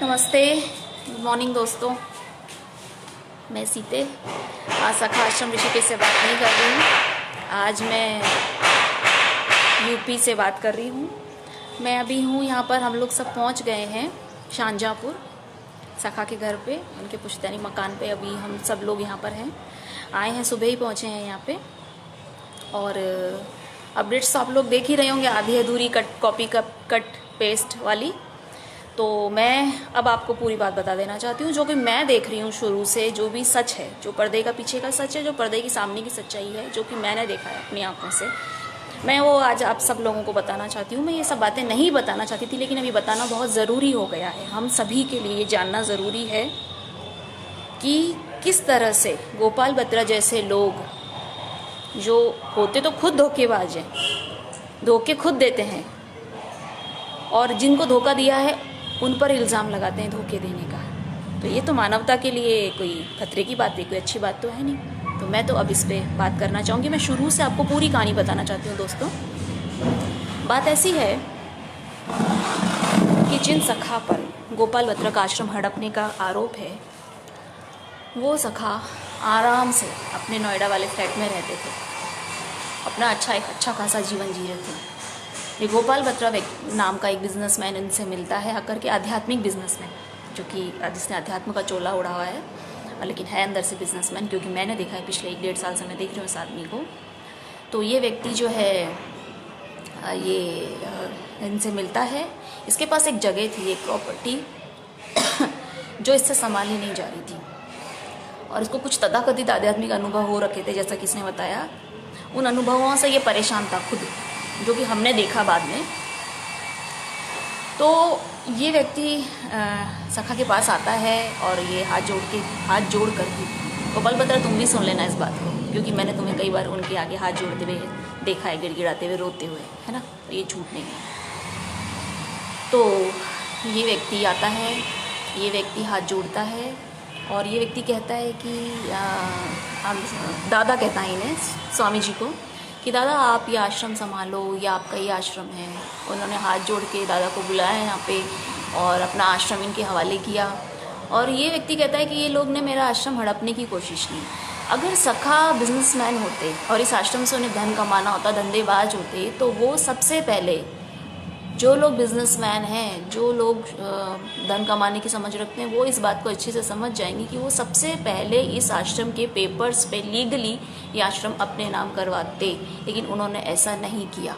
नमस्ते, good morning दोस्तों। मैं सीते आज सखा आश्रम ऋषिकेश से बात नहीं कर रही हूँ। आज मैं यूपी से बात कर रही हूँ। मैं अभी हूँ यहाँ पर, हम लोग सब पहुँच गए हैं शाहजहाँपुर सखा के घर पे, उनके पुश्तैनी मकान पे। अभी हम सब लोग यहाँ पर हैं, आए हैं, सुबह ही पहुँचे हैं यहाँ पे। और अपडेट्स तो आप लोग देख ही रहे होंगे, आधी अधूरी कॉपी कट पेस्ट वाली। तो मैं अब आपको पूरी बात बता देना चाहती हूँ, जो कि मैं देख रही हूँ शुरू से, जो भी सच है, जो पर्दे का पीछे का सच है, जो पर्दे की सामने की सच्चाई है, जो कि मैंने देखा है अपनी आंखों से। मैं वो आज आप सब लोगों को बताना चाहती हूँ। मैं ये सब बातें नहीं बताना चाहती थी, लेकिन अभी बताना बहुत ज़रूरी हो गया है। हम सभी के लिए जानना ज़रूरी है कि किस तरह से गोपाल बत्रा जैसे लोग, जो होते तो खुद धोखेबाज हैं, धोखे खुद देते हैं, और जिनको धोखा दिया है उन पर इल्ज़ाम लगाते हैं धोखे देने का। तो ये तो मानवता के लिए कोई खतरे की बात है, कोई अच्छी बात तो है नहीं। तो मैं तो अब इस पे बात करना चाहूँगी। मैं शुरू से आपको पूरी कहानी बताना चाहती हूँ दोस्तों। बात ऐसी है कि जिन सखा पर गोपाल बत्रा का आश्रम हड़पने का आरोप है, वो सखा आराम से अपने नोएडा वाले फ्लैट में रहते थे, अपना अच्छा खासा जीवन जी रहे थे। ये गोपाल बत्रा नाम का एक बिजनेसमैन इनसे मिलता है, आकर के आध्यात्मिक बिजनेसमैन, जो कि जिसने अध्यात्म का चोला उड़ा हुआ है, लेकिन है अंदर से बिजनेसमैन, क्योंकि मैंने देखा है पिछले 1-1.5 साल से मैं देख रही हूँ इस आदमी को। तो ये व्यक्ति जो है ये इनसे मिलता है। इसके पास एक जगह थी, एक प्रॉपर्टी जो इससे संभाली नहीं जा रही थी, और इसको कुछ तथाकथित आध्यात्मिक अनुभव हो रखे थे, जैसा कि इसने बताया। उन अनुभवों से ये परेशान था खुद, जो कि हमने देखा बाद में। तो ये व्यक्ति सखा के पास आता है और ये हाथ जोड़ कर गोपाल बत्रा, तुम भी सुन लेना इस बात को, क्योंकि मैंने तुम्हें कई बार उनके आगे हाथ जोड़ते हुए देखा है, गिड़गिड़ाते हुए, रोते हुए, है ना। तो ये झूठ नहीं है। तो ये व्यक्ति आता है, ये व्यक्ति हाथ जोड़ता है, और ये व्यक्ति कहता है कि दादा कहता है इन्हें, स्वामी जी को, कि दादा आप ये आश्रम संभालो, या आपका ये आश्रम है। उन्होंने हाथ जोड़ के दादा को बुलाया यहाँ पे और अपना आश्रम इनके हवाले किया। और ये व्यक्ति कहता है कि ये लोग ने मेरा आश्रम हड़पने की कोशिश की। अगर सखा बिजनेसमैन होते और इस आश्रम से उन्हें धन कमाना होता, धंधेबाज होते, तो वो सबसे पहले, जो लोग बिजनेसमैन हैं, जो लोग धन कमाने की समझ रखते हैं, वो इस बात को अच्छे से समझ जाएंगे कि वो सबसे पहले इस आश्रम के पेपर्स पे लीगली ये आश्रम अपने नाम करवाते। लेकिन उन्होंने ऐसा नहीं किया।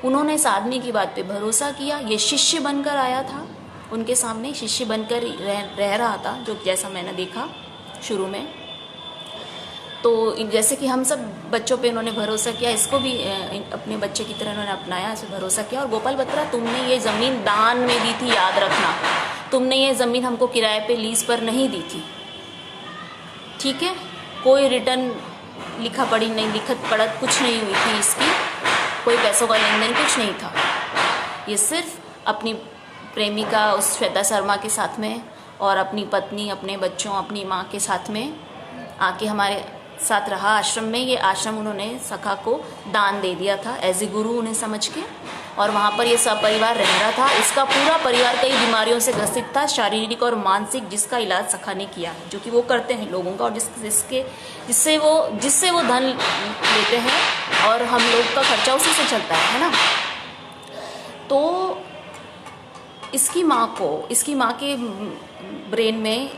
उन्होंने इस आदमी की बात पे भरोसा किया। ये शिष्य बनकर आया था, उनके सामने शिष्य बनकर रह रहा था, जो जैसा मैंने देखा शुरू में। तो जैसे कि हम सब बच्चों पे उन्होंने भरोसा किया, इसको भी अपने बच्चे की तरह उन्होंने अपनाया, इस पर भरोसा किया। और गोपाल बत्रा, तुमने ये ज़मीन दान में दी थी, याद रखना। तुमने ये ज़मीन हमको किराए पे, लीज पर नहीं दी थी, ठीक है। कोई रिटर्न लिखत पढ़त कुछ नहीं हुई थी इसकी, कोई पैसों का लेन देन कुछ नहीं था। ये सिर्फ अपनी प्रेमिका उस श्वेता शर्मा के साथ में, और अपनी पत्नी, अपने बच्चों, अपनी माँ के साथ में आके हमारे साथ रहा आश्रम में। ये आश्रम उन्होंने सखा को दान दे दिया था, एज ए गुरु उन्हें समझ के, और वहाँ पर ये सब परिवार रह रहा था। इसका पूरा परिवार कई बीमारियों से ग्रसित था, शारीरिक और मानसिक, जिसका इलाज सखा ने किया, जो कि वो करते हैं लोगों का, और जिससे वो धन लेते हैं, और हम लोग का खर्चा उसी से चलता है ना। तो इसकी माँ के ब्रेन में,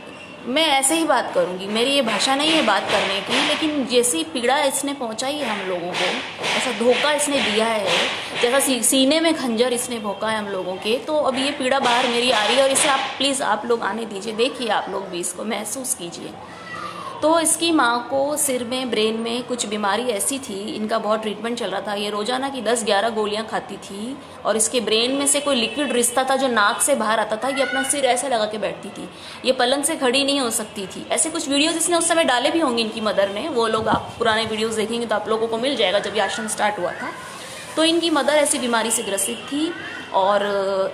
मैं ऐसे ही बात करूंगी, मेरी ये भाषा नहीं है बात करने की, लेकिन जैसी पीड़ा इसने पहुंचाई है हम लोगों को, ऐसा धोखा इसने दिया है, जैसा सीने में खंजर इसने भोंका है हम लोगों के, तो अब ये पीड़ा बाहर मेरी आ रही है। और इसे आप प्लीज़ आप लोग आने दीजिए, देखिए आप लोग भी इसको महसूस कीजिए। तो इसकी माँ को सिर में, ब्रेन में कुछ बीमारी ऐसी थी, इनका बहुत ट्रीटमेंट चल रहा था। ये रोजाना की 10-11 गोलियां खाती थी, और इसके ब्रेन में से कोई लिक्विड रिश्ता था जो नाक से बाहर आता था। ये अपना सिर ऐसे लगा के बैठती थी, ये पलंग से खड़ी नहीं हो सकती थी। ऐसे कुछ वीडियोस इसने उस समय डाले भी होंगे इनकी मदर ने, वो लोग आप पुराने वीडियोस देखेंगे तो आप लोगों को मिल जाएगा, जब ये आश्रम स्टार्ट हुआ था। तो इनकी मदर ऐसी बीमारी से ग्रसित थी, और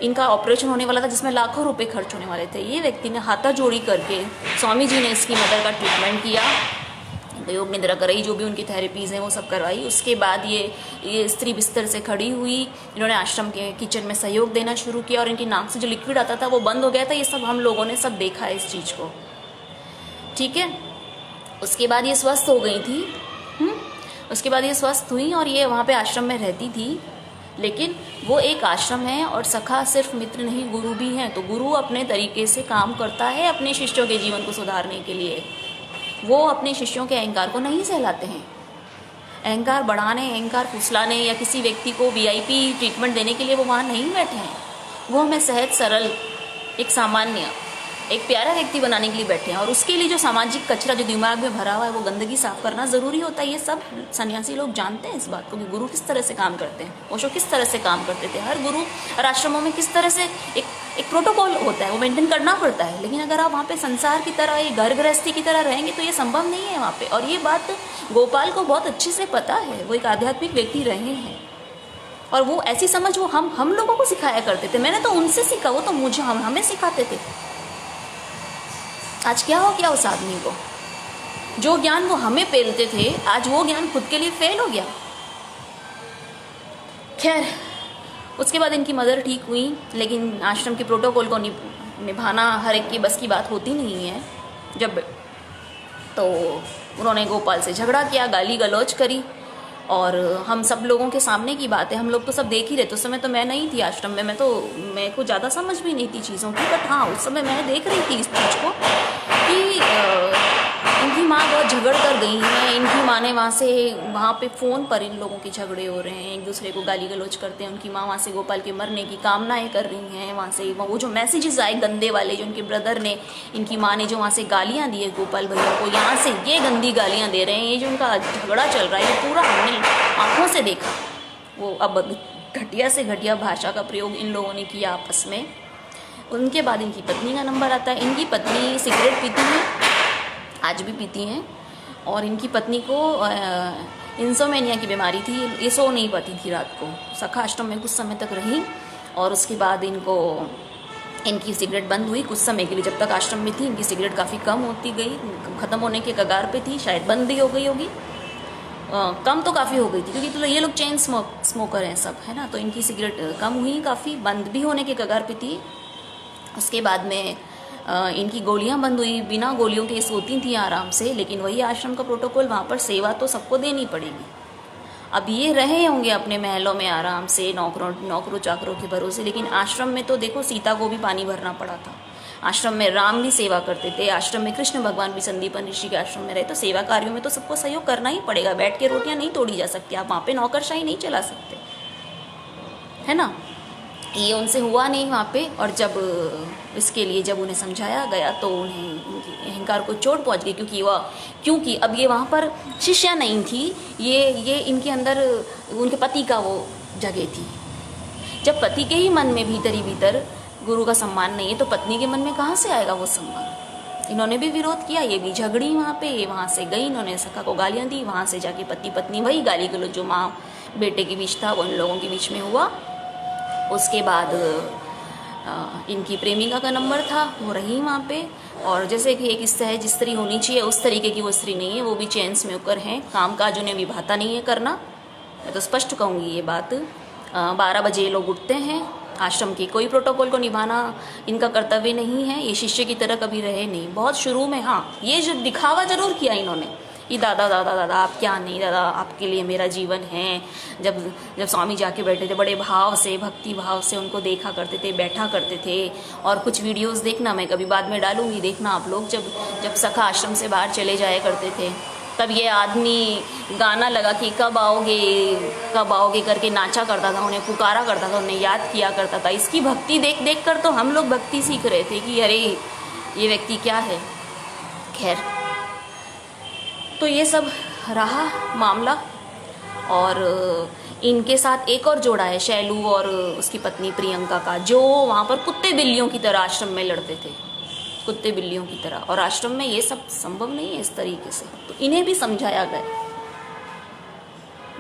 इनका ऑपरेशन होने वाला था, जिसमें लाखों रुपए खर्च होने वाले थे। ये व्यक्ति ने हाथा जोड़ी करके, स्वामी जी ने इसकी मदर का ट्रीटमेंट किया, योग निद्रा कराई, जो भी उनकी थेरेपीज़ हैं वो सब करवाई। उसके बाद ये स्त्री बिस्तर से खड़ी हुई, इन्होंने आश्रम के किचन में सहयोग देना शुरू किया और इनकी नाक से जो लिक्विड आता था वो बंद हो गया था। ये सब हम लोगों ने सब देखा है इस चीज़ को, ठीक है। उसके बाद ये स्वस्थ हो गई थी। उसके बाद ये स्वस्थ हुई और ये वहाँ पे आश्रम में रहती थी। लेकिन वो एक आश्रम है और सखा सिर्फ मित्र नहीं, गुरु भी हैं। तो गुरु अपने तरीके से काम करता है अपने शिष्यों के जीवन को सुधारने के लिए। वो अपने शिष्यों के अहंकार को नहीं सहलाते हैं। अहंकार बढ़ाने, अहंकार फुसलाने या किसी व्यक्ति को वीआईपी ट्रीटमेंट देने के लिए वो वहाँ नहीं बैठे हैं। वो हमें सहज, सरल, एक सामान्य, एक प्यारा व्यक्ति बनाने के लिए बैठे हैं। और उसके लिए जो सामाजिक कचरा जो दिमाग में भरा हुआ है वो गंदगी साफ करना ज़रूरी होता है। ये सब सन्यासी लोग जानते हैं इस बात को कि गुरु किस तरह से काम करते हैं, ओशो किस तरह से काम करते थे। हर गुरु और आश्रमों में किस तरह से एक प्रोटोकॉल होता है, वो मेंटेन करना पड़ता है। लेकिन अगर आप वहाँ पे संसार की तरह, ये घर गृहस्थी की तरह रहेंगे तो ये संभव नहीं है वहाँ पे। और ये बात गोपाल को बहुत अच्छे से पता है। वो एक आध्यात्मिक व्यक्ति रहे हैं और वो ऐसी समझ वो हम लोगों को सिखाया करते थे। मैंने तो उनसे सीखा, वो तो मुझे हमें सिखाते थे। आज क्या हो गया उस आदमी को? जो ज्ञान वो हमें पेलते थे, आज वो ज्ञान खुद के लिए फेल हो गया। खैर, उसके बाद इनकी मदर ठीक हुई, लेकिन आश्रम के प्रोटोकॉल को निभाना हर एक की बस की बात होती नहीं है। जब तो उन्होंने गोपाल से झगड़ा किया, गाली गलौज करी। और हम सब लोगों के सामने की बात है, हम लोग तो सब देख ही रहे थे। उस समय तो मैं नहीं थी आश्रम में, मैं को ज़्यादा समझ भी नहीं थी चीज़ों की। बट हाँ, उस समय मैं देख रही थी इस चीज़ को कि इनकी माँ बहुत झगड़ कर गई हैं। इनकी माँ ने वहाँ पे फ़ोन पर इन लोगों के झगड़े हो रहे हैं, एक दूसरे को गाली गलौज करते हैं। उनकी माँ वहाँ से गोपाल के मरने की कामनाएं कर रही हैं। वहाँ से वो जो मैसेजेस आए गंदे वाले, जो उनके ब्रदर ने, इनकी माँ ने जो वहाँ से गालियाँ दी है गोपाल भैया को, यहाँ से ये गंदी गालियाँ दे रहे हैं। ये जो उनका झगड़ा चल रहा है, ये पूरा हमने आँखों से देखा। वो अब घटिया से घटिया भाषा का प्रयोग इन लोगों ने किया आपस में। उनके बाद इनकी पत्नी का नंबर आता है। इनकी पत्नी सिगरेट पीती हैं, आज भी पीती हैं। और इनकी पत्नी को इंसोमेनिया की बीमारी थी, ये सो नहीं पाती थी रात को। सखा आश्रम में कुछ समय तक रही और उसके बाद इनकी सिगरेट बंद हुई कुछ समय के लिए। जब तक आश्रम में थी इनकी सिगरेट काफ़ी कम होती गई, ख़त्म होने के कगार पे थी, शायद बंद ही हो गई होगी। कम तो काफ़ी हो गई थी क्योंकि तो ये लोग चेन स्मोकर हैं सब, है ना। तो इनकी सिगरेट कम हुई, काफ़ी बंद भी होने के कगार पे थी। उसके बाद में इनकी गोलियां बंद हुई, बिना गोलियों के सोती थी आराम से। लेकिन वही आश्रम का प्रोटोकॉल, वहाँ पर सेवा तो सबको देनी पड़ेगी। अब ये रहे होंगे अपने महलों में आराम से, नौकरों चाकरों के भरोसे। लेकिन आश्रम में तो देखो, सीता को भी पानी भरना पड़ा था। आश्रम में राम भी सेवा करते थे, आश्रम में कृष्ण भगवान भी संदीपन ऋषि के आश्रम में रहे। तो सेवा कार्यों में तो सबको सहयोग करना ही पड़ेगा। बैठ के रोटियां नहीं तोड़ी जा सकती, आप वहाँ पे नौकरशाही नहीं चला सकते, है ना। ये उनसे हुआ नहीं वहाँ पे। और जब इसके लिए जब उन्हें समझाया गया तो उन्हें उनकी अहंकार को चोट पहुँच गई, क्योंकि अब ये वहाँ पर शिष्या नहीं थी, ये इनके अंदर उनके पति का वो जगह थी। जब पति के ही मन में भीतर ही भीतर गुरु का सम्मान नहीं है तो पत्नी के मन में कहाँ से आएगा वो सम्मान। इन्होंने भी विरोध किया, ये भी झगड़ी वहाँ पे। वहाँ से गई, इन्होंने सखा को गालियाँ दी। वहाँ से जाके पति पत्नी वही गाली गलौज जो माँ बेटे के बीच था वो इन लोगों के बीच में हुआ। उसके बाद इनकी प्रेमिका का नंबर था, वो रही वहाँ पे। और जैसे कि एक सहज स्त्री होनी चाहिए उस तरीके की वो स्त्री नहीं है, वो भी चैन स्मोकर हैं। काम काज उन्हें विभाता नहीं है करना, मैं तो स्पष्ट कहूँगी ये बात। 12 बजे ये लोग उठते हैं। आश्रम के कोई प्रोटोकॉल को निभाना इनका कर्तव्य नहीं है। ये शिष्य की तरह कभी रहे नहीं। बहुत शुरू में हाँ, ये जो दिखावा जरूर किया इन्होंने कि दादा दादा दादा आप क्या नहीं, दादा आपके लिए मेरा जीवन है। जब स्वामी जाके बैठे थे बड़े भाव से, भक्ति भाव से उनको देखा करते थे, बैठा करते थे। और कुछ वीडियोस देखना, मैं कभी बाद में डालूंगी, देखना आप लोग। जब सखा आश्रम से बाहर चले जाया करते थे तब ये आदमी गाना लगा कि कब आओगे करके नाचा करता था, उन्हें पुकारा करता था, उन्हें याद किया करता था। इसकी भक्ति देख देख कर तो हम लोग भक्ति सीख रहे थे कि अरे ये व्यक्ति क्या है। खैर, तो ये सब रहा मामला। और इनके साथ एक और जोड़ा है, शैलू और उसकी पत्नी प्रियंका का, जो वहाँ पर कुत्ते बिल्लियों की तरह आश्रम में लड़ते थे, कुत्ते बिल्लियों की तरह। और आश्रम में ये सब संभव नहीं है इस तरीके से, तो इन्हें भी समझाया गया।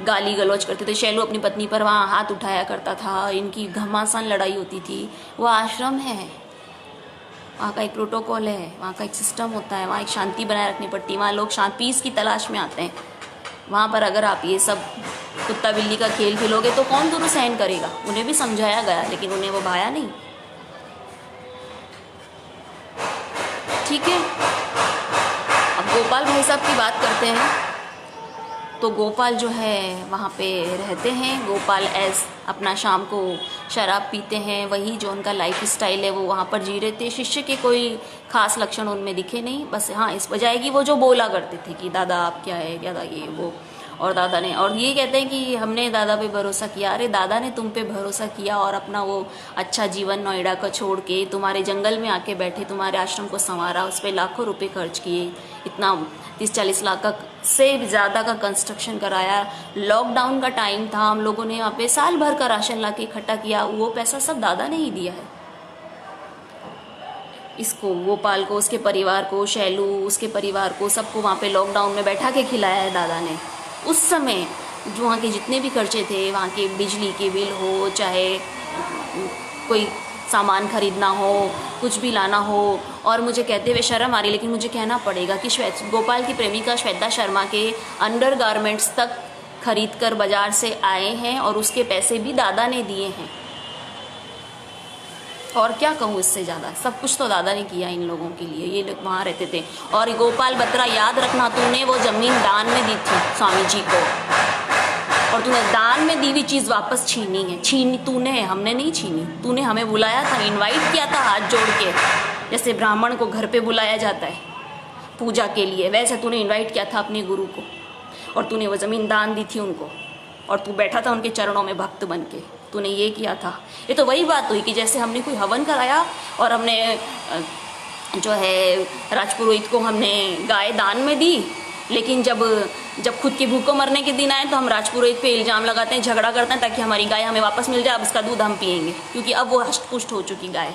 गाली गलौज करते थे, शैलू अपनी पत्नी पर वहाँ हाथ उठाया करता था, इनकी घमासान लड़ाई होती थी। वो आश्रम है, वहाँ का एक प्रोटोकॉल है, वहाँ का एक सिस्टम होता है, वहाँ एक शांति बनाए रखनी पड़ती है, वहाँ लोग पीस की तलाश में आते हैं। वहाँ पर अगर आप ये सब कुत्ता बिल्ली का खेल खेलोगे तो कौन दोनों सहन करेगा। उन्हें भी समझाया गया लेकिन उन्हें वो भाया नहीं। ठीक है, अब गोपाल भाई साहब की बात करते हैं। तो गोपाल जो है वहाँ पे रहते हैं। गोपाल अपना शाम को शराब पीते हैं, वही जो उनका लाइफ स्टाइल है वो वहाँ पर जी रहे थे। शिष्य के कोई खास लक्षण उनमें दिखे नहीं, बस हाँ इस वजह की वो जो बोला करते थे कि दादा आप क्या है, क्या था ये वो। और दादा ने, और ये कहते हैं कि हमने दादा पे भरोसा किया। अरे दादा ने तुम पे भरोसा किया और अपना वो अच्छा जीवन नोएडा का छोड़ के तुम्हारे जंगल में आके बैठे, तुम्हारे आश्रम को संवारा, उस पर लाखों रुपए खर्च किए, इतना 30-40 लाख का से ज़्यादा का कंस्ट्रक्शन कराया। लॉकडाउन का टाइम था, हम लोगों ने वहाँ पे साल भर का राशन ला के इकट्ठा किया, वो पैसा सब दादा ने ही दिया है। इसको गोपाल को, उसके परिवार को, शैलू उसके परिवार को, सबको वहाँ पे लॉकडाउन में बैठा के खिलाया है दादा ने। उस समय जो वहाँ के जितने भी खर्चे थे, वहाँ के बिजली के बिल हो, चाहे कोई सामान खरीदना हो, कुछ भी लाना हो, और मुझे कहते हुए शर्म आ रही लेकिन मुझे कहना पड़ेगा कि गोपाल की प्रेमिका श्वेता शर्मा के अंडर गारमेंट्स तक खरीद कर बाजार से आए हैं और उसके पैसे भी दादा ने दिए हैं। और क्या कहूँ इससे ज़्यादा, सब कुछ तो दादा ने किया इन लोगों के लिए। ये लोग वहाँ रहते थे। और गोपाल बत्रा, याद रखना, तूने वो ज़मीन दान में दी थी स्वामी जी को, और तूने दान में दी हुई चीज़ वापस छीनी है। छीनी तूने, हमने नहीं छीनी। तूने हमें बुलाया था, इनवाइट किया था हाथ जोड़ के, जैसे ब्राह्मण को घर पे बुलाया जाता है पूजा के लिए, वैसे तूने इनवाइट किया था अपने गुरु को, और तूने वो ज़मीन दान दी थी उनको, और तू बैठा था उनके चरणों में भक्त बन के, तूने ये किया था। ये तो वही बात हुई कि जैसे हमने कोई हवन कराया और हमने जो है राजपुरोहित को हमने गाय दान में दी, लेकिन जब खुद के भूखों मरने के दिन आए तो हम राजपुरोहित पे इल्ज़ाम लगाते हैं, झगड़ा करते हैं ताकि हमारी गाय हमें वापस मिल जाए, अब उसका दूध हम पिएंगे, क्योंकि अब वो हष्टपुष्ट हो चुकी गाय,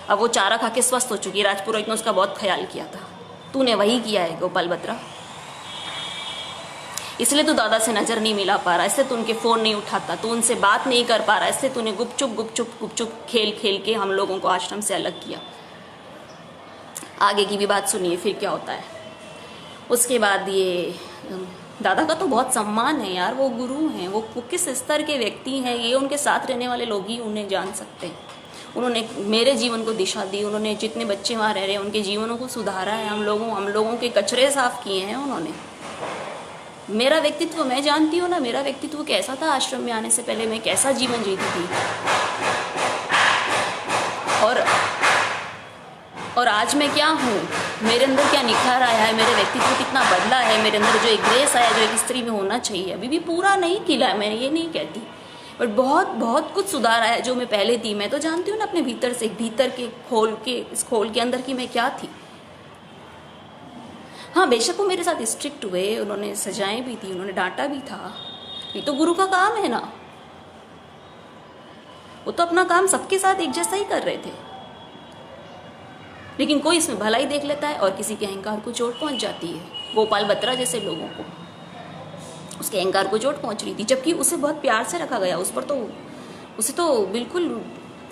अब वो चारा खा के स्वस्थ हो चुकी है। राजपुरोहित ने उसका बहुत ख्याल किया था। तूने वही किया है गोपाल बत्रा, इसलिए तू दादा से नज़र नहीं मिला पा रहा, इसलिए तू उनके फ़ोन नहीं उठाता, तू उनसे बात नहीं कर पा रहा, इसलिए तूने गुपचुप खेल खेल के हम लोगों को आश्रम से अलग किया। आगे की भी बात सुनिए फिर क्या होता है। उसके बाद ये दादा का तो बहुत सम्मान है यार, वो गुरु हैं, वो किस स्तर के व्यक्ति हैं, ये उनके साथ रहने वाले लोग ही उन्हें जान सकते हैं। उन्होंने मेरे जीवन को दिशा दी, उन्होंने जितने बच्चे वहाँ रह रहे हैं उनके जीवनों को सुधारा है, हम लोगों के कचरे साफ किए हैं उन्होंने। मेरा व्यक्तित्व मैं जानती हूँ ना, मेरा व्यक्तित्व कैसा था आश्रम में आने से पहले, मैं कैसा जीवन जीती थी, और आज मैं क्या हूँ, मेरे अंदर क्या निखार आया है, मेरे व्यक्तित्व कितना बदला है, मेरे अंदर जो एक ग्रेस आया जो एक स्त्री में होना चाहिए, अभी भी पूरा नहीं खिला है, मैं ये नहीं कहती, बट बहुत बहुत कुछ सुधार आया जो मैं पहले थी। मैं तो जानती हूँ ना अपने भीतर से, भीतर के इस खोल के अंदर की मैं क्या थी। हाँ बेशक वो मेरे साथ स्ट्रिक्ट हुए, उन्होंने सजाएं भी थी, उन्होंने डांटा भी था, ये तो गुरु का काम है ना, वो तो अपना काम सबके साथ एक जैसा ही कर रहे थे, लेकिन कोई इसमें भलाई देख लेता है और किसी के अहंकार को चोट पहुंच जाती है। गोपाल बत्रा जैसे लोगों को उसके अहंकार को चोट पहुंच रही थी, जबकि उसे बहुत प्यार से रखा गया, उसे तो बिल्कुल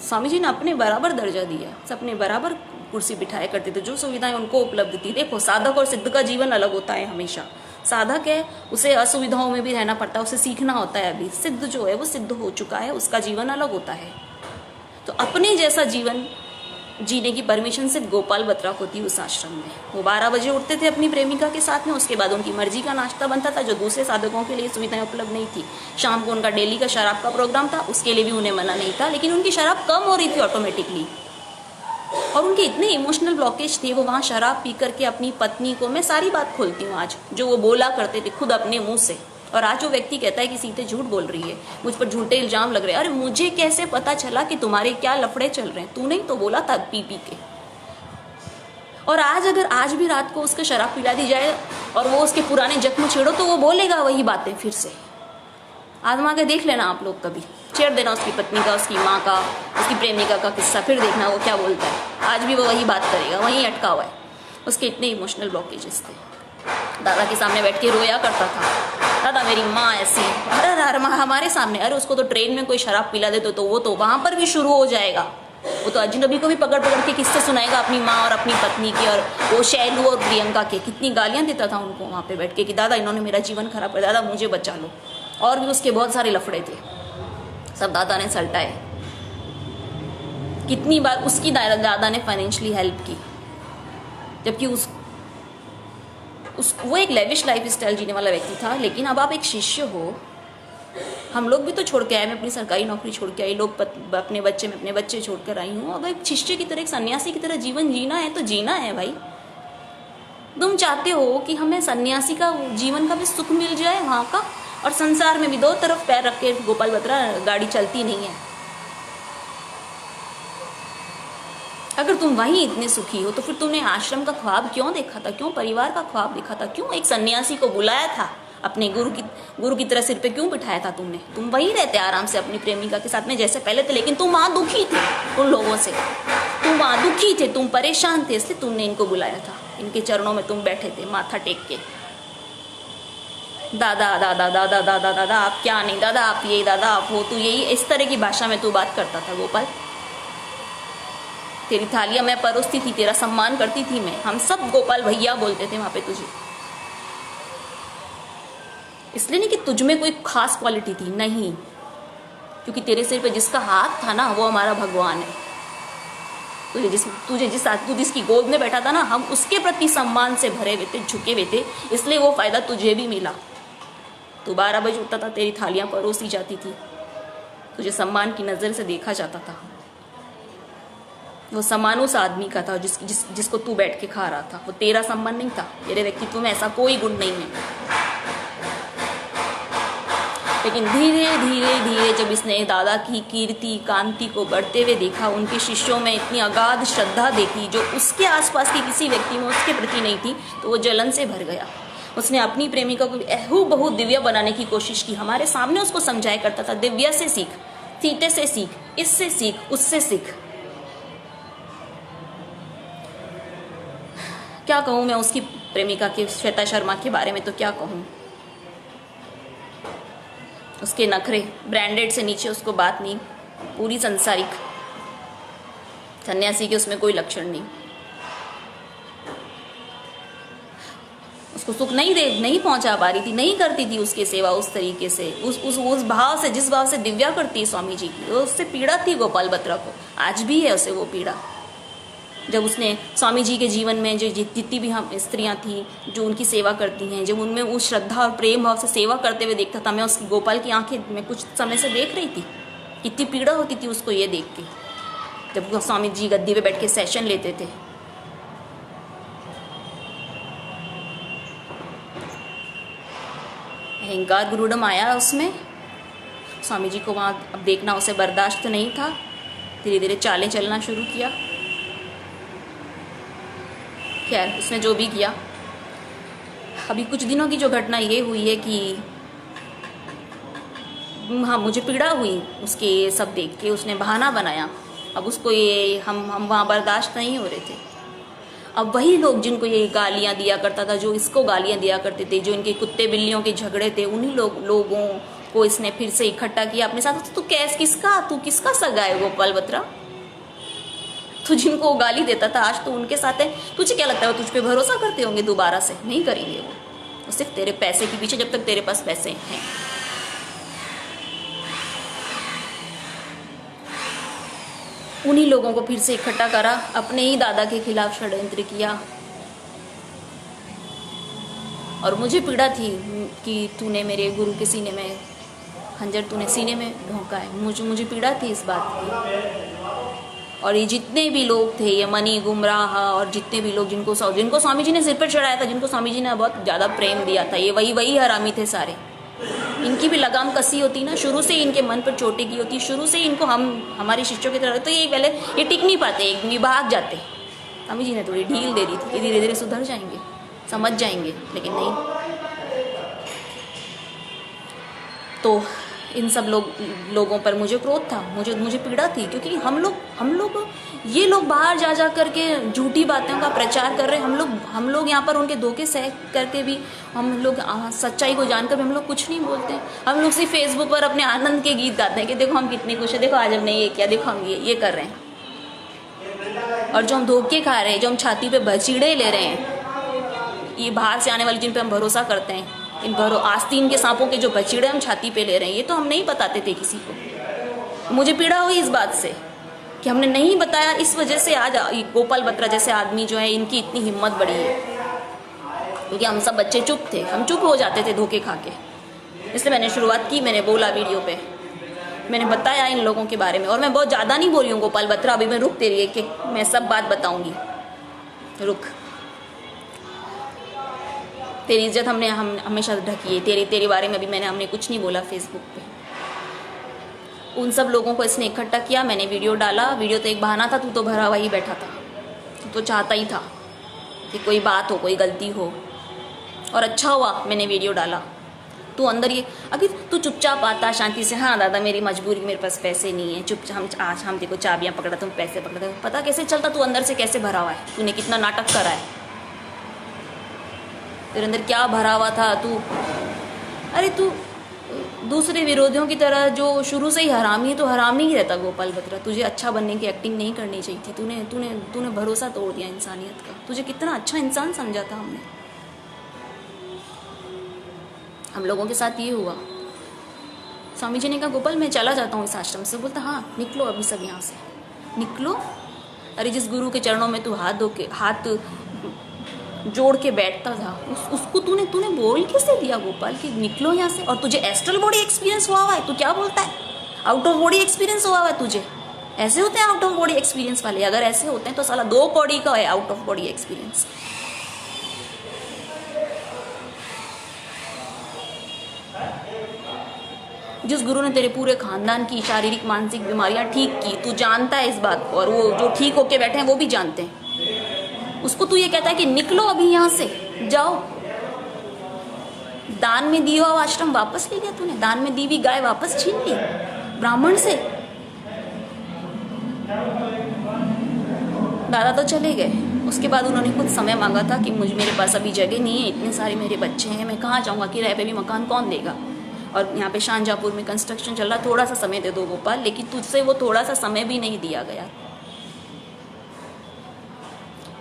स्वामी जी ने अपने बराबर दर्जा दिया, अपने बराबर कुर्सी बिठाया करते थे, जो सुविधाएं उनको उपलब्ध थी। देखो साधक और सिद्ध का जीवन अलग होता है हमेशा। साधक है, उसे असुविधाओं में भी रहना पड़ता है, उसे सीखना होता है। अभी सिद्ध जो है वो सिद्ध हो चुका है, उसका जीवन अलग होता है। तो अपने जैसा जीवन जीने की परमिशन सिर्फ गोपाल बत्रा को थी उस आश्रम में। वो 12 बजे उठते थे अपनी प्रेमिका के साथ में, उसके बाद उनकी मर्जी का नाश्ता बनता था जो दूसरे साधकों के लिए सुविधाएं उपलब्ध नहीं थी। शाम को उनका डेली का शराब का प्रोग्राम था, उसके लिए भी उन्हें मना नहीं था, लेकिन उनकी शराब कम हो रही थी ऑटोमेटिकली, और उनके इतने इमोशनल ब्लॉकेज थे, वो वहाँ शराब पी करके अपनी पत्नी को, मैं सारी बात खोलती हूँ आज, जो वो बोला करते थे खुद अपने मुंह से, और आज वो व्यक्ति कहता है कि सीते झूठ बोल रही है, मुझ पर झूठे इल्जाम लग रहे हैं। अरे मुझे कैसे पता चला कि तुम्हारे क्या लफड़े चल रहे हैं, तूने ही तो बोला था पी पी के। और अगर आज भी रात को उसको शराब पिला दी जाए और वो उसके पुराने जख्म छेड़ो तो वो बोलेगा वही बातें फिर से। आजमा के देख लेना आप लोग, कभी छेड़ देना उसकी पत्नी का, उसकी माँ का, उसकी प्रेमिका का किस्सा, फिर देखना वो क्या बोलता है। आज भी वो वही बात करेगा, वहीं अटका हुआ है। उसके इतने इमोशनल ब्लॉकेजेस थे। दादा के सामने बैठ के रोया करता था, दादा मेरी माँ ऐसी, अरे हमारे सामने, अरे उसको तो ट्रेन में कोई शराब पिला दे तो वो तो वहाँ पर भी शुरू हो जाएगा वो तो अजनबी को भी पकड़ पकड़ के किस्से सुनाएगा अपनी माँ और अपनी पत्नी के, और वो शैलू और प्रियंका के कितनी गालियाँ देता था उनको वहाँ पे बैठ के कि दादा इन्होंने मेरा जीवन खराब कर, दादा मुझे बचा लो। और भी उसके बहुत सारे लफड़े थे, सब दादा ने सल्टाए। कितनी बार उसकी दादा ने फाइनेंशियली हेल्प की, जबकि वो एक लेविश लाइफ स्टाइल जीने वाला व्यक्ति था। लेकिन अब आप एक शिष्य हो, हम लोग भी तो छोड़ के आए, मैं अपनी सरकारी नौकरी छोड़ के आई, लोग अपने बच्चे में अपने बच्चे छोड़ कर आई हूँ। अब एक शिष्य की तरह, एक सन्यासी की तरह जीवन जीना है तो जीना है भाई। तुम चाहते हो कि हमें सन्यासी का जीवन का भी सुख मिल जाए वहाँ का, और संसार में भी दो तरफ पैर रख के गोपाल बत्रा गाड़ी चलती नहीं है। अगर तुम वहीं इतने सुखी हो तो फिर तुमने आश्रम का ख्वाब क्यों देखा था, क्यों परिवार का ख्वाब देखा था, क्यों एक सन्यासी को बुलाया था, अपने गुरु की तरह सिर पे क्यों बिठाया था तुमने? तुम वहीं रहते आराम से अपनी प्रेमिका के साथ में जैसे पहले थे, लेकिन तुम वहाँ दुखी थे उन लोगों से, तुम वहाँ दुखी थे, तुम परेशान थे, इसलिए तुमने इनको बुलाया था। इनके चरणों में तुम बैठे थे माथा टेक के, दादा दादा दादा दादा दादा आप क्या नहीं, दादा आप ये, दादा आप हो, तू यही, इस तरह की भाषा में तू बात करता था गोपाल। तेरी थालियां मैं परोसती थी, तेरा सम्मान करती थी मैं, हम सब गोपाल भैया बोलते थे वहां पे तुझे। इसलिए नहीं कि तुझ में कोई खास क्वालिटी थी, नहीं, क्योंकि तेरे सिर पे जिसका हाथ था ना वो हमारा भगवान है। तू जिसकी गोद में बैठा था ना, हम उसके प्रति सम्मान से भरे हुए थे, झुके हुए थे, इसलिए वो फायदा तुझे भी मिला। तू 12 बजे उठता था, तेरी थालियां परोसी जाती थी, तुझे सम्मान की नजर से देखा जाता था। वो सम्मान उस आदमी का था जिसको तू बैठ के खा रहा था, वो तेरा सम्मान नहीं था। तेरे व्यक्तित्व में ऐसा कोई गुण नहीं है। लेकिन धीरे धीरे धीरे जब इसने दादा की कीर्ति कांति को बढ़ते हुए देखा, उनके शिष्यों में इतनी अगाध श्रद्धा देखी जो उसके आसपास के किसी व्यक्ति में उसके प्रति नहीं थी, तो वो जलन से भर गया। उसने अपनी प्रेमिका को हूबहू दिव्या बनाने की कोशिश की। हमारे सामने उसको समझाया करता था, दिव्या से सीख, सीते से सीख, इससे सीख, उससे सीख। क्या कहूँ मैं उसकी प्रेमिका के, श्वेता शर्मा के बारे में तो क्या कहूँ। उसके नखरे, ब्रांडेड से नीचे उसको बात नहीं, पूरी संसारिक, सन्यासी के उसमें कोई लक्षण नहीं। उसको सुख नहीं पहुंचा पा रही थी, नहीं करती थी उसकी सेवा उस तरीके से, उस भाव से, जिस भाव से दिव्या करती है स्वामी जी की। उससे पीड़ा थी गोपाल बत्रा को, आज भी है उसे वो पीड़ा। जब उसने स्वामी जी के जीवन में जो जितनी भी हम स्त्रियां थी जो उनकी सेवा करती हैं, जब उनमें उस श्रद्धा और प्रेम भाव से सेवा करते हुए देखता था, मैं उसकी गोपाल की आंखें में कुछ समय से देख रही थी, कितनी पीड़ा होती थी उसको ये देख के। जब स्वामी जी गद्दी पे बैठ के सेशन लेते थे, अहंकार गुरुडम आया उसमें, स्वामी जी को वहाँ अब देखना उसे बर्दाश्त नहीं था। धीरे धीरे चालें चलना शुरू किया। खैर उसने जो भी किया, अभी कुछ दिनों की जो घटना ये हुई है कि हाँ मुझे पीड़ा हुई उसके ये सब देख के। उसने बहाना बनाया, अब उसको ये हम वहाँ बर्दाश्त नहीं हो रहे थे। अब वही लोग जिनको ये गालियाँ दिया करता था, जो इसको गालियाँ दिया करते थे, जो इनके कुत्ते बिल्लियों के झगड़े थे, उन्हीं लोगों को इसने फिर से इकट्ठा किया अपने साथ। तू किसका सगा है गोपाल बत्रा? तू जिनको गाली देता था आज तो उनके साथ है। तुझे क्या लगता है वो तुझ पे भरोसा करते होंगे दोबारा से? नहीं करेंगे वो सिर्फ तेरे पैसे के पीछे, जब तक तेरे पास पैसे हैं। उन्हीं लोगों को फिर से इकट्ठा करा, अपने ही दादा के खिलाफ षड्यंत्र किया। और मुझे पीड़ा थी कि तूने मेरे गुरु के सीने में खंजर तूने सीने में भोंका है। मुझे पीड़ा थी इस बात की। और ये जितने भी लोग थे, ये मनी गुमराह और जितने भी लोग जिनको स्वामी जी ने सिर पर चढ़ाया था, जिनको स्वामी जी ने बहुत ज़्यादा प्रेम दिया था, ये वही हरामी थे सारे। इनकी भी लगाम कसी होती ना, शुरू से इनके मन पर चोटें की होती, शुरू से इनको हमारे शिष्यों की तरह, तो ये पहले ये टिक नहीं पाते, एक भाग जाते। स्वामी जी ने थोड़ी ढील दे दी थी, ये धीरे धीरे सुधर जाएंगे, समझ जाएंगे, लेकिन नहीं। तो इन सब लोगों पर मुझे क्रोध था, मुझे पीड़ा थी, क्योंकि ये लोग बाहर जा करके झूठी बातों का प्रचार कर रहे हैं। हम लोग यहाँ पर उनके धोखे सह करके भी हम लोग सच्चाई को जानकर भी हम लोग कुछ नहीं बोलते। हम लोग सिर्फ फेसबुक पर अपने आनंद के गीत गाते हैं कि देखो हम कितने खुश हैं, देखो आज हमने ये किया, देखो हम ये कर रहे हैं। और जो हम धोखे खा रहे हैं, जो हम छाती पे बचीड़े ले रहे हैं, ये बाहर से आने वाले जिन पे हम भरोसा करते हैं, इन आस्तीन के सांपों के जो बचीड़े हम छाती पे ले रहे हैं, ये तो हम नहीं बताते थे किसी को। मुझे पीड़ा हुई इस बात से कि हमने नहीं बताया, इस वजह से आज गोपाल बत्रा जैसे आदमी जो है, इनकी इतनी हिम्मत बढ़ी है। क्योंकि हम सब बच्चे चुप थे, हम चुप हो जाते थे धोखे खा के। इसलिए मैंने शुरुआत की, मैंने बोला वीडियो पे, मैंने बताया इन लोगों के बारे में। और मैं बहुत ज़्यादा नहीं बोली हूँ गोपाल बत्रा, अभी मैं रुक तेरी कि मैं सब बात बताऊँगी, रुक। तेरी इज्जत हम हमेशा ढकी है, तेरे बारे में भी हमने कुछ नहीं बोला फेसबुक पे। उन सब लोगों को इसने इकट्ठा किया, मैंने वीडियो डाला। वीडियो तो एक बहाना था, तू तो भरा हुआ ही बैठा था, तू तो चाहता ही था कि कोई बात हो, कोई गलती हो। और अच्छा हुआ मैंने वीडियो डाला। तू अंदर ये अभी तू चुपचाप आता शांति से, हाँ दादा मेरी मजबूरी, मेरे पास पैसे नहीं है, चुपचाप हम देखो चाबियाँ पकड़ा, तुम पैसे पकड़ा, पता कैसे चलता तू अंदर से कैसे भरा हुआ है, तूने कितना नाटक करा है, तेरे अंदर क्या भरा हुआ था तू। अरे तू दूसरे विरोधियों की तरह जो शुरू से ही हरामी है, तो हरामी ही रहता गोपाल बत्रा। तुझे अच्छा बनने की एक्टिंग नहीं करनी चाहिए थी, तूने भरोसा तोड़ दिया इंसानियत का। तुझे कितना अच्छा इंसान समझा था हमने। हम लोगों के साथ ये हुआ। स्वामी जी ने कहा गोपाल मैं चला जाता हूँ इस आश्रम से। बोलता हाँ निकलो अभी सब यहाँ से, निकलो। अरे जिस गुरु के चरणों में तू हाथ जोड़ के बैठता था, उसको तूने बोल कैसे दिया गोपाल कि निकलो यहाँ से। और तुझे एस्ट्रल बॉडी एक्सपीरियंस हुआ है, तू क्या बोलता है आउट ऑफ बॉडी एक्सपीरियंस हुआ है तुझे। ऐसे होते हैं आउट ऑफ बॉडी एक्सपीरियंस वाले, अगर ऐसे होते हैं तो साला 2 कौड़ी का है आउट ऑफ बॉडी एक्सपीरियंस। जिस गुरु ने तेरे पूरे खानदान की शारीरिक मानसिक बीमारियां ठीक की, तू जानता है इस बात को, और वो जो ठीक होके बैठे हैं वो भी जानते हैं। उसको तू ये कहता है कि निकलो अभी यहाँ से, जाओ। दान में दिया हुआ आश्रम वापस ले लिया तूने, दान में दी हुई गाय वापस छीन ली ब्राह्मण से। दादा तो चले गए, उसके बाद उन्होंने कुछ समय मांगा था कि मेरे पास अभी जगह नहीं है, इतने सारे मेरे बच्चे हैं, मैं कहाँ जाऊँगा, किराए पे भी मकान कौन देगा, और यहाँ पे शाहजहाँपुर में कंस्ट्रक्शन चल रहा, थोड़ा सा समय दे दो गोपाल। लेकिन तुझसे वो थोड़ा सा समय भी नहीं दिया गया।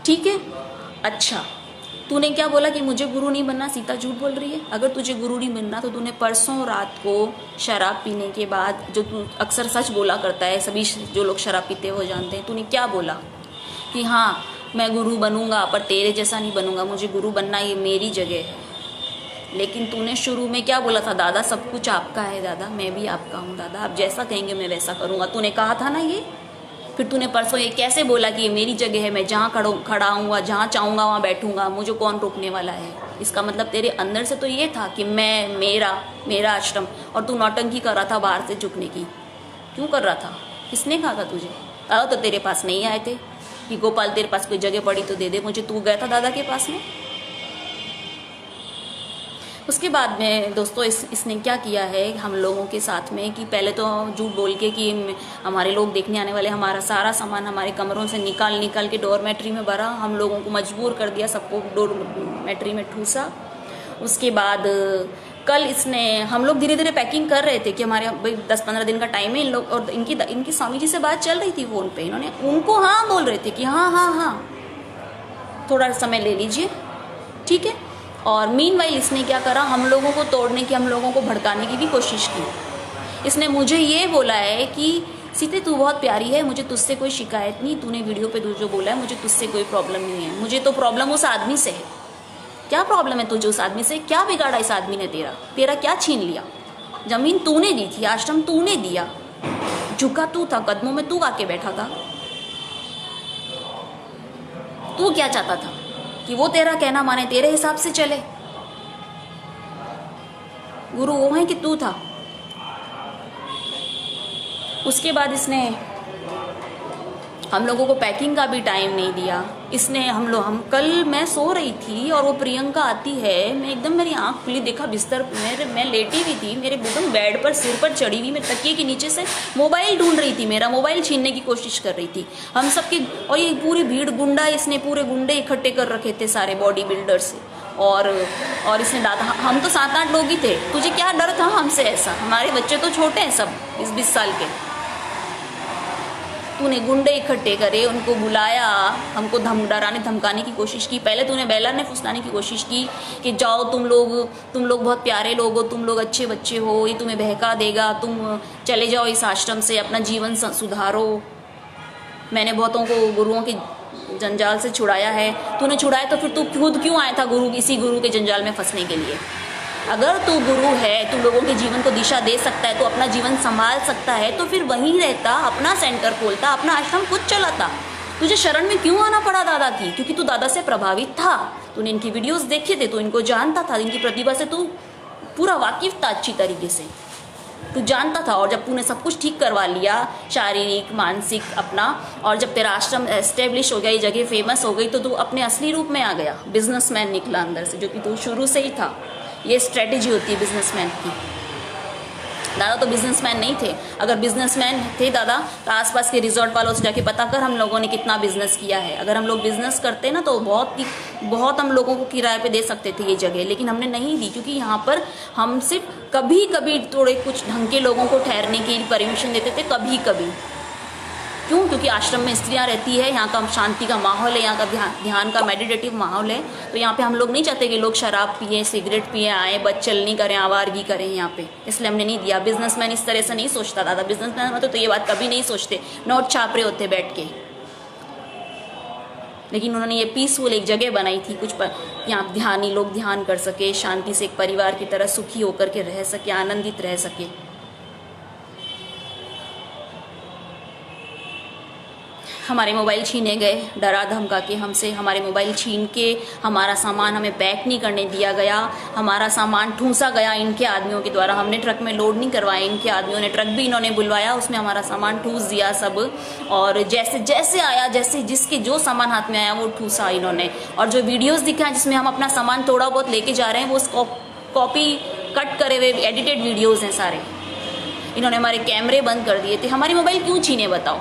ठीक है, अच्छा तूने क्या बोला कि मुझे गुरु नहीं बनना, सीता झूठ बोल रही है। अगर तुझे गुरु नहीं बनना तो तूने परसों रात को शराब पीने के बाद, जो तू अक्सर सच बोला करता है, सभी जो लोग शराब पीते हैं वो जानते हैं, तूने क्या बोला कि हाँ मैं गुरु बनूंगा पर तेरे जैसा नहीं बनूंगा, मुझे गुरु बनना ये मेरी जगह है। लेकिन तूने शुरू में क्या बोला था, दादा सब कुछ आपका है, दादा मैं भी आपका हूँ, दादा आप जैसा कहेंगे मैं वैसा करूँगा, तूने कहा था ना ये। फिर तूने परसों ये कैसे बोला कि ये मेरी जगह है, मैं जहाँ खड़ा हूँगा, जहाँ चाहूँगा वहाँ बैठूँगा, मुझे कौन रोकने वाला है। इसका मतलब तेरे अंदर से तो ये था कि मेरा आश्रम, और तू नौटंकी कर रहा था बाहर से झुकने की। क्यों कर रहा था, किसने कहा था तुझे। दादा तो तेरे पास नहीं आए थे कि गोपाल तेरे पास कोई जगह पड़ी तो दे दे मुझे, तू गया था दादा के पास में। उसके बाद में दोस्तों इसने क्या किया है हम लोगों के साथ में कि पहले तो झूठ बोल के कि हमारे लोग देखने आने वाले, हमारा सारा सामान हमारे कमरों से निकाल के डोरमेट्री में भरा, हम लोगों को मजबूर कर दिया, सबको डोरमेट्री में ठूसा। उसके बाद कल इसने, हम लोग धीरे धीरे पैकिंग कर रहे थे कि हमारे भाई 10-15 दिन का टाइम है इन लोग, और इनकी स्वामी जी से बात चल रही थी फ़ोन पे, इन्होंने उनको हाँ बोल रहे थे कि हाँ थोड़ा समय ले लीजिए, ठीक है। और मीनवाइल इसने क्या करा, हम लोगों को तोड़ने की, हम लोगों को भड़काने की भी कोशिश की। इसने मुझे ये बोला है कि सीते तू बहुत प्यारी है, मुझे तुझसे कोई शिकायत नहीं, तूने वीडियो पे जो बोला है मुझे तुझसे कोई प्रॉब्लम नहीं है, मुझे तो प्रॉब्लम उस आदमी से है। क्या प्रॉब्लम है तुझे उस आदमी से, क्या बिगाड़ा इस आदमी ने तेरा क्या छीन लिया। जमीन तूने दी थी, आश्रम तूने दिया, झुका तू था, कदमों में तू आके बैठा था। तू क्या चाहता था कि वो तेरा कहना माने, तेरे हिसाब से चले। गुरु वो है कि तू था। उसके बाद इसने हम लोगों को पैकिंग का भी टाइम नहीं दिया। इसने हम कल मैं सो रही थी और वो प्रियंका आती है, मैं एकदम मेरी आंख खुली, देखा बिस्तर मैं लेटी हुई थी, मेरे एकदम बेड पर सिर पर चढ़ी हुई, मैं तकिए के नीचे से मोबाइल ढूंढ रही थी, मेरा मोबाइल छीनने की कोशिश कर रही थी हम सबके। और ये पूरी भीड़ गुंडा, इसने पूरे गुंडे इकट्ठे कर रखे थे सारे बॉडी बिल्डर से, और इसने दादा, हम तो 7-8 लोग ही थे, तुझे क्या डर था हमसे ऐसा, हमारे बच्चे तो छोटे हैं सब 20-20 साल के। तूने गुंडे इकट्ठे करे, उनको बुलाया, हमको डराने धमकाने की कोशिश की। पहले तूने बेला ने फुसलाने की कोशिश की कि जाओ तुम लोग बहुत प्यारे लोग हो, तुम लोग अच्छे बच्चे हो, ये तुम्हें बहका देगा, तुम चले जाओ इस आश्रम से, अपना जीवन सुधारो। मैंने बहुतों को गुरुओं के जंजाल से छुड़ाया है। तूने छुड़ाया तो फिर तू खुद क्यों आया था इसी गुरु के जंजाल में फंसने के लिए? अगर तू गुरु है, तू लोगों के जीवन को दिशा दे सकता है, तो अपना जीवन संभाल सकता है, तो फिर वहीं रहता, अपना सेंटर खोलता, अपना आश्रम खुद चलाता। तुझे शरण में क्यों आना पड़ा दादा की? क्योंकि तू दादा से प्रभावित था, तूने इनकी वीडियोस देखे थे, तू इनको जानता था, इनकी प्रतिभा से तू पूरा वाकिफ था अच्छी तरीके से, तू जानता था। और जब तूने सब कुछ ठीक करवा लिया, शारीरिक मानसिक अपना, और जब तेरा आश्रम एस्टेब्लिश हो गया, ये जगह फेमस हो गई, तो तू अपने असली रूप में आ गया, बिजनेसमैन निकला अंदर से, जो कि तू शुरू से ही था। ये स्ट्रेटेजी होती है बिजनेसमैन की। दादा तो बिजनेसमैन नहीं थे। अगर बिजनेसमैन थे दादा, तो आसपास के रिजॉर्ट वालों से जाके पता कर हम लोगों ने कितना बिजनेस किया है। अगर हम लोग बिजनेस करते ना तो बहुत हम लोगों को किराए पे दे सकते थे ये जगह, लेकिन हमने नहीं दी, क्योंकि यहाँ पर हम सिर्फ कभी कभी थोड़े कुछ ढंग के लोगों को ठहरने की परमिशन देते थे, कभी कभी। क्यों? क्योंकि आश्रम में स्त्रियाँ रहती है, यहाँ का शांति का माहौल है, यहाँ का ध्यान का मेडिटेटिव माहौल है। तो यहाँ पे हम लोग नहीं चाहते कि लोग शराब पिए, सिगरेट पिए, आए बदचलनी करें, आवारगी करें यहाँ पे, इसलिए हमने नहीं दिया। बिजनेसमैन इस तरह से नहीं सोचता दादा। बिजनेसमैन होते तो ये बात कभी नहीं सोचते, नोट छाप रहे होते बैठ के। लेकिन उन्होंने ये पीसफुल एक जगह बनाई थी, कुछ पर यहाँ ध्यानी लोग ध्यान कर सके, शांति से एक परिवार की तरह सुखी होकर के रह सके, आनंदित रह सके। हमारे मोबाइल छीने गए, डरा धमका के हमसे, हमारे मोबाइल छीन के हमारा सामान हमें पैक नहीं करने दिया गया, हमारा सामान ठूंसा गया इनके आदमियों के द्वारा। हमने ट्रक में लोड नहीं करवाया, इनके आदमियों ने ट्रक भी इन्होंने बुलवाया, उसमें हमारा सामान ठूस दिया सब। और जैसे जैसे आया, जैसे जिसके जो सामान हाथ में आया वो ठूसा इन्होंने। और जो वीडियोज़ दिखा जिसमें हम अपना सामान थोड़ा बहुत लेके जा रहे हैं, वो कॉपी कट करे हुए एडिटेड वीडियोज़ हैं सारे। इन्होंने हमारे कैमरे बंद कर दिए थे। हमारी मोबाइल क्यों छीने बताओ?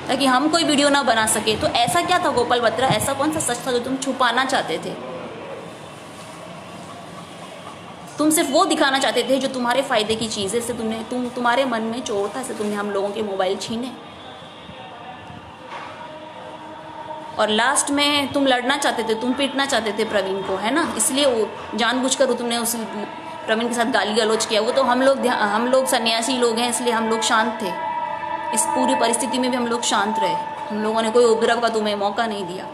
ताकि हम कोई वीडियो ना बना सके। तो ऐसा क्या था गोपाल बत्रा, ऐसा कौन सा सच था जो तुम छुपाना चाहते थे? तुम सिर्फ वो दिखाना चाहते थे जो तुम्हारे फायदे की चीज़ है, से तुम्हारे मन में चोर था, से तुमने हम लोगों के मोबाइल छीने। और लास्ट में तुम लड़ना चाहते थे, तुम पीटना चाहते थे प्रवीण को, है ना? इसलिए वो जानबूझकर तुमने उस प्रवीण के साथ गाली गलौज किया। वो तो हम लोग सन्यासी लोग हैं, इसलिए हम लोग शांत थे। इस पूरी परिस्थिति में भी हम लोग शांत रहे। हम लोगों ने कोई उपद्रव का तुम्हें मौका नहीं दिया।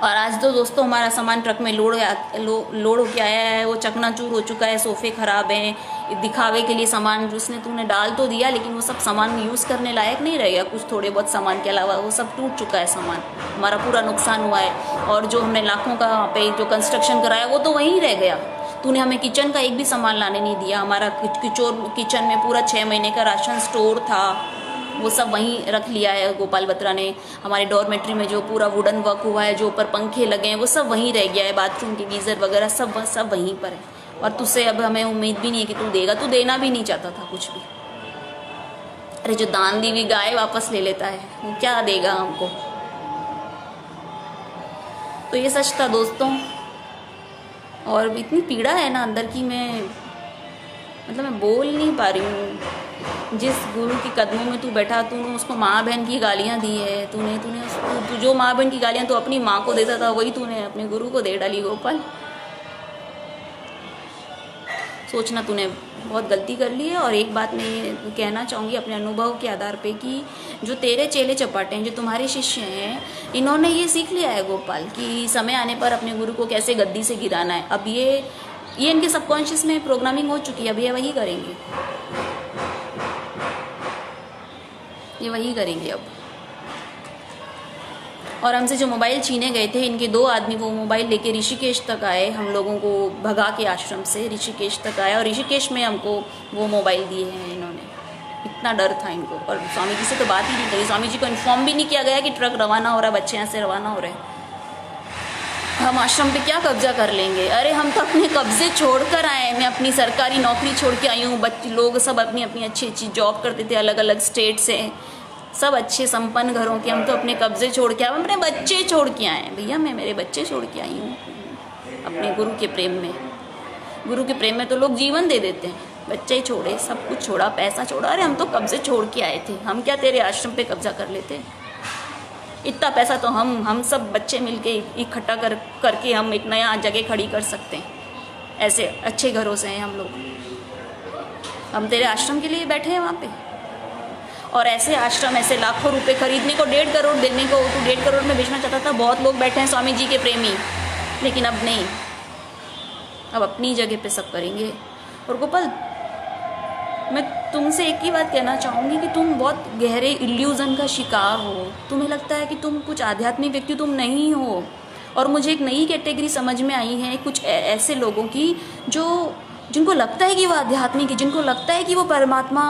और आज तो दोस्तों हमारा सामान ट्रक में लोड होके आया है, वो चकनाचूर हो चुका है, सोफे खराब हैं, दिखावे के लिए सामान जिसने तूने डाल तो दिया, लेकिन वो सब सामान यूज़ करने लायक नहीं रहेगा। कुछ थोड़े बहुत सामान के अलावा वो सब टूट चुका है सामान, हमारा पूरा नुकसान हुआ है। और जो हमने लाखों का वहाँ पे जो कंस्ट्रक्शन कराया वो तो वहीं रह गया। तूने हमें किचन का एक भी सामान लाने नहीं दिया। हमारा किचन में पूरा 6 महीने का राशन स्टोर था, वो सब वहीं रख लिया है गोपाल बत्रा ने। हमारे डॉर्मेट्री में जो पूरा वुडन वर्क हुआ है, जो ऊपर पंखे लगे हैं, वो सब वहीं रह गया है। बाथरूम के गीज़र वगैरह सब वहीं पर है। और तुझसे अब हमें उम्मीद भी नहीं है कि तू देगा, तू देना भी नहीं चाहता था कुछ भी। अरे जो दान दी हुई गाय वापस ले लेता है, वो क्या देगा हमको? तो ये सच था दोस्तों। और इतनी पीड़ा है ना अंदर की, मैं बोल नहीं पा रही हूँ। जिस गुरु के कदमों में तू बैठा, तूने उसको माँ बहन की गालियाँ दी है। तू जो माँ बहन की गालियाँ तो अपनी माँ को देता था, वही तूने अपने गुरु को दे डाली गोपाल। सोचना तूने बहुत गलती कर ली है। और एक बात मैं ये कहना चाहूँगी अपने अनुभव के आधार पे कि जो तेरे चेले चपाटे हैं, जो तुम्हारे शिष्य हैं, इन्होंने ये सीख लिया है गोपाल कि समय आने पर अपने गुरु को कैसे गद्दी से गिराना है। अब ये इनके सबकॉन्शियस में प्रोग्रामिंग हो चुकी है। अब ये वही करेंगे, ये वही करेंगे अब। और हमसे जो मोबाइल छीने गए थे, इनके 2 आदमी वो मोबाइल लेके ऋषिकेश तक आए, हम लोगों को भगा के आश्रम से ऋषिकेश तक आए, और ऋषिकेश में हमको वो मोबाइल दिए हैं इन्होंने। इतना डर था इनको। और स्वामी जी से तो बात ही नहीं करी, स्वामी जी को इन्फॉर्म भी नहीं किया गया कि ट्रक रवाना हो रहा है, बच्चे यहाँ से रवाना हो रहे हैं। हम आश्रम पे क्या कब्जा कर लेंगे? अरे हम तो अपने कब्जे छोड़ कर आए। मैं अपनी सरकारी नौकरी छोड़ के आई हूँ। लोग सब अपनी अपनी अच्छी अच्छी जॉब करते थे अलग अलग स्टेट से, सब अच्छे संपन्न घरों के। हम तो अपने कब्जे छोड़ के आए, अपने बच्चे छोड़ के आए भैया। मैं मेरे बच्चे छोड़ के आई हूँ अपने गुरु के प्रेम में। गुरु के प्रेम में तो लोग जीवन दे देते हैं। बच्चे छोड़े, सब कुछ छोड़ा, पैसा छोड़ा। अरे हम तो कब से छोड़ के आए थे, हम क्या तेरे आश्रम पे कब्जा कर लेते? इतना पैसा तो हम सब बच्चे मिलके इकट्ठा करके हम एक नया जगह खड़ी कर सकते हैं। ऐसे अच्छे घरों से हैं हम लोग, हम तेरे आश्रम के लिए बैठे हैं वहाँ पे। और ऐसे आश्रम, ऐसे लाखों रुपए खरीदने को, 1.5 करोड़ देने को तो 1.5 करोड़ में बेचना चाहता था। बहुत लोग बैठे हैं स्वामी जी के प्रेमी, लेकिन अब नहीं, अब अपनी जगह पे सब करेंगे। और गोपाल, मैं तुमसे एक ही बात कहना चाहूँगी कि तुम बहुत गहरे इल्यूज़न का शिकार हो। तुम्हें लगता है कि तुम कुछ आध्यात्मिक व्यक्ति, तुम नहीं हो। और मुझे एक नई कैटेगरी समझ में आई है, कुछ ऐसे लोगों की जिनको लगता है कि वो आध्यात्मिक है, जिनको लगता है कि वो परमात्मा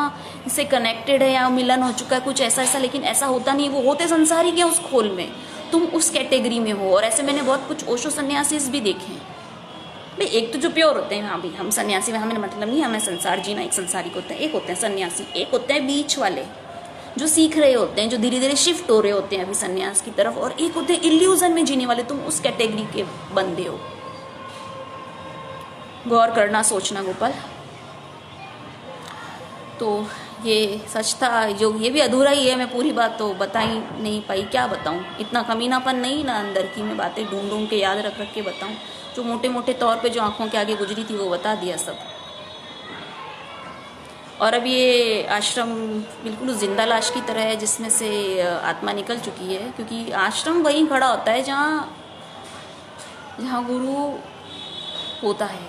से कनेक्टेड है या मिलन हो चुका है, कुछ ऐसा, लेकिन ऐसा होता नहीं। वो होते संसारिक हैं उस खोल में, तुम उस कैटेगरी में हो। और ऐसे मैंने बहुत कुछ ओशो सन्यासीज भी देखे हैं भाई। एक तो जो प्योर होते हैं, हाँ भाई हम सन्यासी, हमें मतलब नहीं हमें संसार जीना, एक संसारिक होता है, एक होते हैं सन्यासी, एक होते हैं बीच वाले जो सीख रहे होते हैं, जो धीरे धीरे शिफ्ट हो रहे होते हैं अभी सन्यास की तरफ, और एक होते हैं इल्यूजन में जीने वाले। तुम उस कैटेगरी के बंदे हो। गौर करना, सोचना गोपाल। तो ये सच था, जो ये भी अधूरा ही है, मैं पूरी बात तो बता ही नहीं पाई। क्या बताऊँ, इतना कमीनापन नहीं ना अंदर की, मैं बातें ढूंढ के याद रख के बताऊँ। जो मोटे मोटे तौर पे जो आंखों के आगे गुजरी थी वो बता दिया सब। और अब ये आश्रम बिल्कुल उस जिंदा लाश की तरह है जिसमें से आत्मा निकल चुकी है, क्योंकि आश्रम वहीं खड़ा होता है जहाँ गुरु होता है,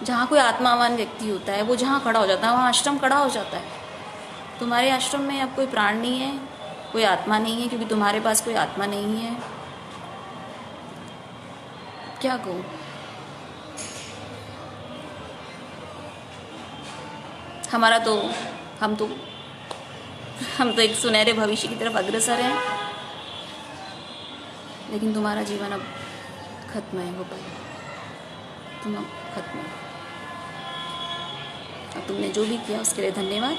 जहाँ कोई आत्मावान व्यक्ति होता है, वो जहाँ खड़ा हो जाता है वहाँ आश्रम खड़ा हो जाता है। तुम्हारे आश्रम में अब कोई प्राण नहीं है, कोई आत्मा नहीं है, क्योंकि तुम्हारे पास कोई आत्मा नहीं है। क्या कहूँ, हमारा तो हम तो एक सुनहरे भविष्य की तरफ अग्रसर हैं, लेकिन तुम्हारा जीवन अब खत्म है गोपाल, तुम अब खत्म हो। अब तुमने जो भी किया उसके लिए धन्यवाद।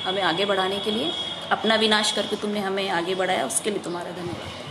हमें आगे बढ़ाने के लिए, अपना विनाश करके तुमने हमें आगे बढ़ाया, उसके लिए तुम्हारा धन्यवाद।